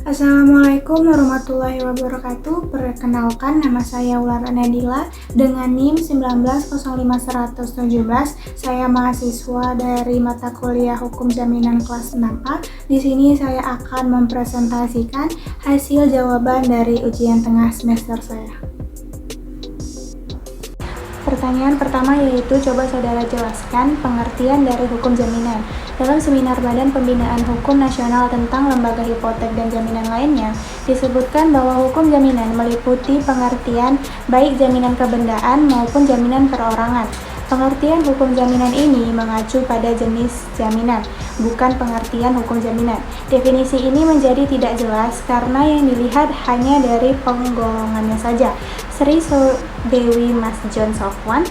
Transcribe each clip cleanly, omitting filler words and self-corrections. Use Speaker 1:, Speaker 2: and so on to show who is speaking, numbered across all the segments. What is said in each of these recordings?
Speaker 1: Assalamualaikum warahmatullahi wabarakatuh. Perkenalkan, nama saya Wulan Nadila dengan NIM 1905117. Saya mahasiswa dari mata kuliah Hukum Jaminan kelas 6A. Di sini saya akan mempresentasikan hasil jawaban dari ujian tengah semester saya. Pertanyaan pertama yaitu, coba saudara jelaskan pengertian dari hukum jaminan. Dalam seminar Badan Pembinaan Hukum Nasional tentang lembaga hipotek dan jaminan lainnya, disebutkan bahwa hukum jaminan meliputi pengertian baik jaminan kebendaan maupun jaminan perorangan. Pengertian hukum jaminan ini mengacu pada jenis jaminan, bukan pengertian hukum jaminan. Definisi ini menjadi tidak jelas karena yang dilihat hanya dari penggolongannya saja. Sri Dewi Mas John Sofwan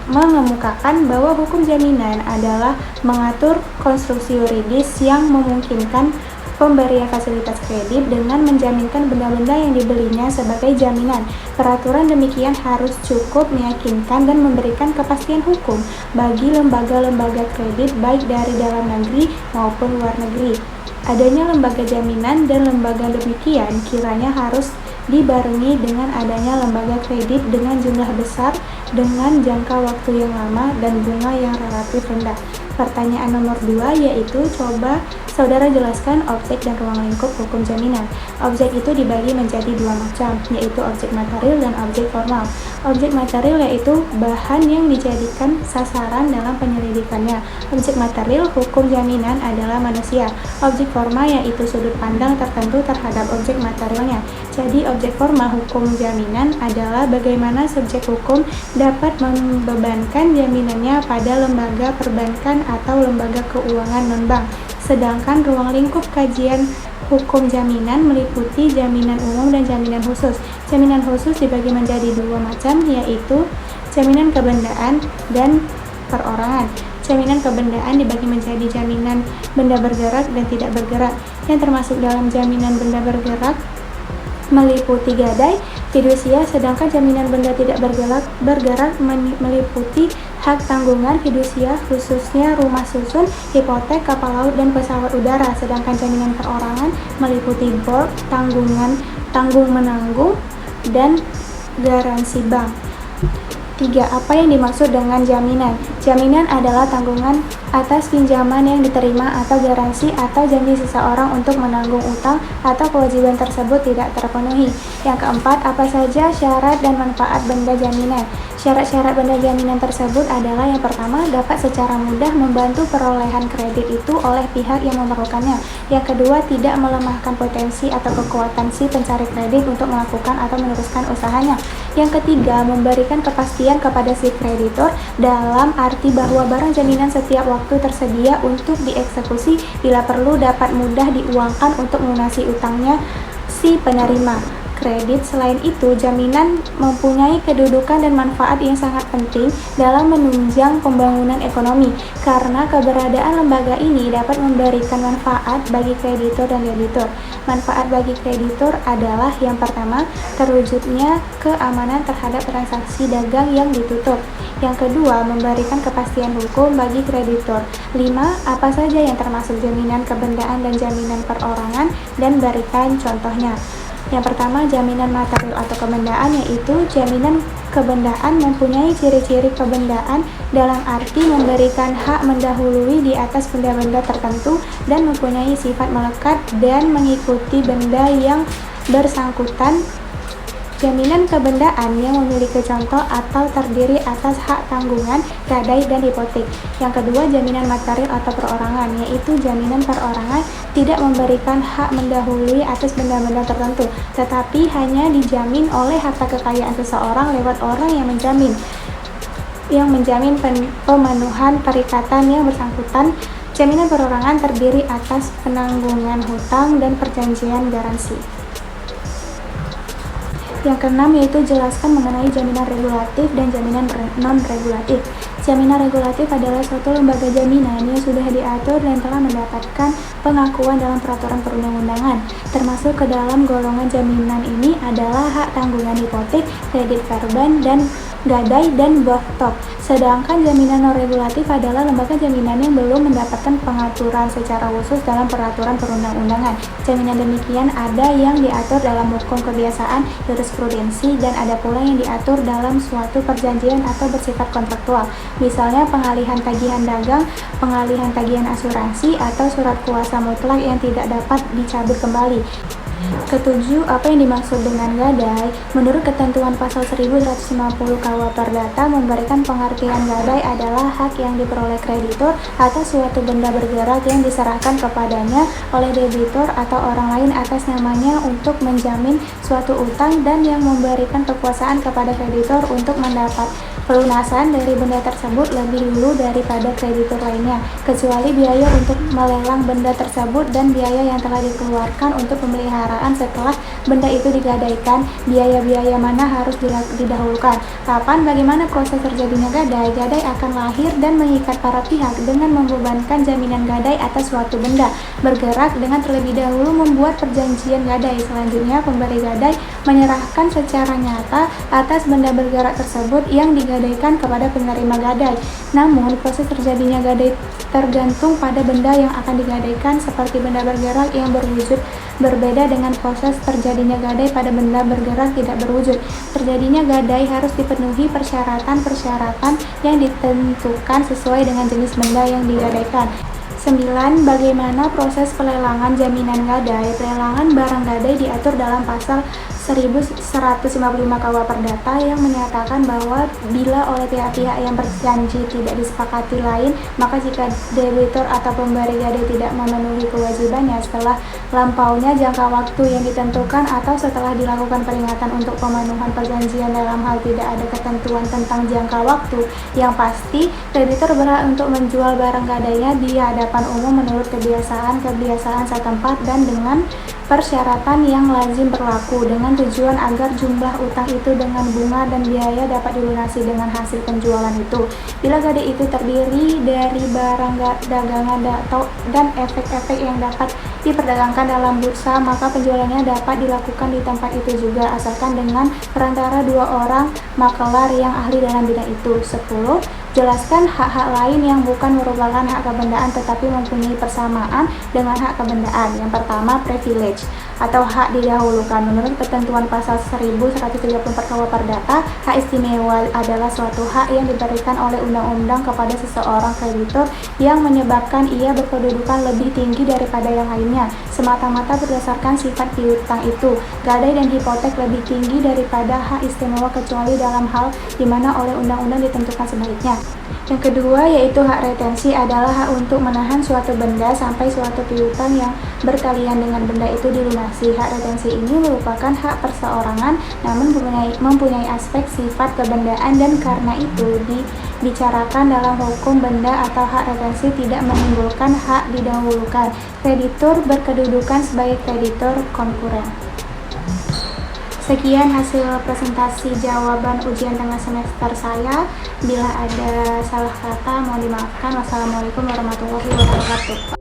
Speaker 1: mengemukakan bahwa hukum jaminan adalah mengatur konstruksi yuridis yang memungkinkan pemberian fasilitas kredit dengan menjaminkan benda-benda yang dibelinya sebagai jaminan. Peraturan demikian harus cukup meyakinkan dan memberikan kepastian hukum bagi lembaga-lembaga kredit baik dari dalam negeri maupun luar negeri. Adanya lembaga jaminan dan lembaga demikian kiranya harus dibarengi dengan adanya lembaga kredit dengan jumlah besar, dengan jangka waktu yang lama, dan bunga yang relatif rendah. Pertanyaan nomor 2 yaitu, coba saudara jelaskan objek dan ruang lingkup hukum jaminan. Objek itu dibagi menjadi dua macam, yaitu objek material dan objek formal. Objek material yaitu bahan yang dijadikan sasaran dalam penyelidikannya. Objek material hukum jaminan adalah manusia. Objek formal yaitu sudut pandang tertentu terhadap objek materialnya. Jadi objek formal hukum jaminan adalah bagaimana subjek hukum dapat membebankan jaminannya pada lembaga perbankan atau lembaga keuangan non-bank. Sedangkan ruang lingkup kajian hukum jaminan meliputi jaminan umum dan jaminan khusus. Jaminan khusus dibagi menjadi dua macam, yaitu jaminan kebendaan dan perorangan. Jaminan kebendaan dibagi menjadi jaminan benda bergerak dan tidak bergerak. Yang termasuk dalam jaminan benda bergerak meliputi gadai, fidusia, sedangkan jaminan benda tidak bergerak meliputi hak tanggungan fidusia, khususnya rumah susun, hipotek, kapal laut, dan pesawat udara. Sedangkan jaminan perorangan meliputi bor, tanggung-menanggung, dan garansi bank. 3. Apa yang dimaksud dengan jaminan? Jaminan adalah tanggungan atas pinjaman yang diterima atau garansi atau janji seseorang untuk menanggung utang atau kewajiban tersebut tidak terpenuhi. Yang keempat, apa saja syarat dan manfaat benda jaminan? Syarat-syarat benda jaminan tersebut adalah, yang pertama, dapat secara mudah membantu perolehan kredit itu oleh pihak yang memerlukannya. Yang kedua, tidak melemahkan potensi atau kekuatan si pencari kredit untuk melakukan atau meneruskan usahanya. Yang ketiga, memberikan kepastian kepada si kreditor dalam arti bahwa barang jaminan setiap waktu tersedia untuk dieksekusi, bila perlu dapat mudah diuangkan untuk melunasi utangnya si penerima kredit. Selain itu, jaminan mempunyai kedudukan dan manfaat yang sangat penting dalam menunjang pembangunan ekonomi, karena keberadaan lembaga ini dapat memberikan manfaat bagi kreditor dan debitur. Manfaat bagi kreditor adalah, yang pertama, terwujudnya keamanan terhadap transaksi dagang yang ditutup. Yang kedua, memberikan kepastian hukum bagi kreditor. 5. Apa saja yang termasuk jaminan kebendaan dan jaminan perorangan, dan berikan contohnya. Yang pertama, jaminan material atau kebendaan, yaitu jaminan kebendaan mempunyai ciri-ciri kebendaan dalam arti memberikan hak mendahului di atas benda-benda tertentu dan mempunyai sifat melekat dan mengikuti benda yang bersangkutan. Jaminan kebendaan yang memiliki contoh atau terdiri atas hak tanggungan, gadai, dan hipotek. Yang kedua, jaminan material atau perorangan, yaitu jaminan perorangan tidak memberikan hak mendahului atas benda-benda tertentu, tetapi hanya dijamin oleh harta kekayaan seseorang lewat orang yang menjamin pemenuhan perikatan yang bersangkutan. Jaminan perorangan terdiri atas penanggungan hutang dan perjanjian garansi. Yang keenam yaitu jelaskan mengenai jaminan regulatif dan jaminan non-regulatif. Jaminan regulatif adalah suatu lembaga jaminan yang sudah diatur dan telah mendapatkan pengakuan dalam peraturan perundang-undangan. Termasuk ke dalam golongan jaminan ini adalah hak tanggungan hipotek, kredit verban, dan gadai, dan bohtok. Sedangkan jaminan non-regulatif adalah lembaga jaminan yang belum mendapatkan pengaturan secara khusus dalam peraturan perundang-undangan. Jaminan demikian ada yang diatur dalam hukum kebiasaan, jurisprudensi, dan ada pula yang diatur dalam suatu perjanjian atau bersifat kontraktual. Misalnya pengalihan tagihan dagang, pengalihan tagihan asuransi, atau surat kuasa mutlak yang tidak dapat dicabut kembali. Ketujuh, apa yang dimaksud dengan gadai? Menurut ketentuan pasal 1150 KUH Perdata memberikan pengertian gadai adalah hak yang diperoleh kreditur atas suatu benda bergerak yang diserahkan kepadanya oleh debitur atau orang lain atas namanya untuk menjamin suatu utang dan yang memberikan kekuasaan kepada kreditur untuk mendapat pelunasan dari benda tersebut lebih dulu daripada kreditur lainnya, kecuali biaya untuk melelang benda tersebut dan biaya yang telah dikeluarkan untuk pemeliharaan setelah benda itu digadaikan. Biaya-biaya mana harus didahulukan? Kapan, bagaimana proses terjadinya gadai? Gadai akan lahir dan mengikat para pihak dengan membebankan jaminan gadai atas suatu benda bergerak dengan terlebih dahulu membuat perjanjian gadai. Selanjutnya, pemberi gadai menyerahkan secara nyata atas benda bergerak tersebut yang digadaikan kepada penerima gadai. Namun, proses terjadinya gadai tergantung pada benda yang akan digadaikan, seperti benda bergerak yang berwujud berbeda dengan proses terjadinya gadai pada benda bergerak tidak berwujud. Terjadinya gadai harus dipenuhi persyaratan-persyaratan yang ditentukan sesuai dengan jenis benda yang digadaikan. 9. Bagaimana proses pelelangan jaminan gadai? Pelelangan barang gadai diatur dalam pasal 1155 KUH Perdata yang menyatakan bahwa bila oleh pihak-pihak yang berjanji tidak disepakati lain, maka jika debitur atau pemberi gadai tidak memenuhi kewajibannya setelah lampaunya jangka waktu yang ditentukan atau setelah dilakukan peringatan untuk pemenuhan perjanjian dalam hal tidak ada ketentuan tentang jangka waktu yang pasti, kreditur berhak untuk menjual barang gadainya di hadapan umum menurut kebiasaan setempat dan dengan persyaratan yang lazim berlaku, dengan tujuan agar jumlah utang itu dengan bunga dan biaya dapat dilunasi dengan hasil penjualan itu. Bila gadai itu terdiri dari barang dagangan dan efek-efek yang dapat diperdagangkan dalam bursa, maka penjualannya dapat dilakukan di tempat itu juga, asalkan dengan perantara dua orang makelar yang ahli dalam bidang itu. 10. Jelaskan hak-hak lain yang bukan merupakan hak kebendaan tetapi mempunyai persamaan dengan hak kebendaan. Yang pertama, privilege atau hak didahulukan. Menurut ketentuan pasal 1134 KUH Perdata, hak istimewa adalah suatu hak yang diberikan oleh undang-undang kepada seseorang kreditur yang menyebabkan ia berkedudukan lebih tinggi daripada yang lainnya, semata-mata berdasarkan sifat piutang itu. Gadai dan hipotek lebih tinggi daripada hak istimewa kecuali dalam hal di mana oleh undang-undang ditentukan sebaliknya. Yang kedua, yaitu hak retensi, adalah hak untuk menahan suatu benda sampai suatu piutang yang berkalian dengan benda itu dilunasi. Hak retensi ini merupakan hak perseorangan namun mempunyai aspek sifat kebendaan dan karena itu dibicarakan dalam hukum benda atau hak retensi tidak menimbulkan hak didahulukan. Kreditur berkedudukan sebagai kreditur konkuren. Sekian hasil presentasi jawaban ujian tengah semester saya. Bila ada salah kata mohon dimaafkan. Wassalamualaikum warahmatullahi wabarakatuh.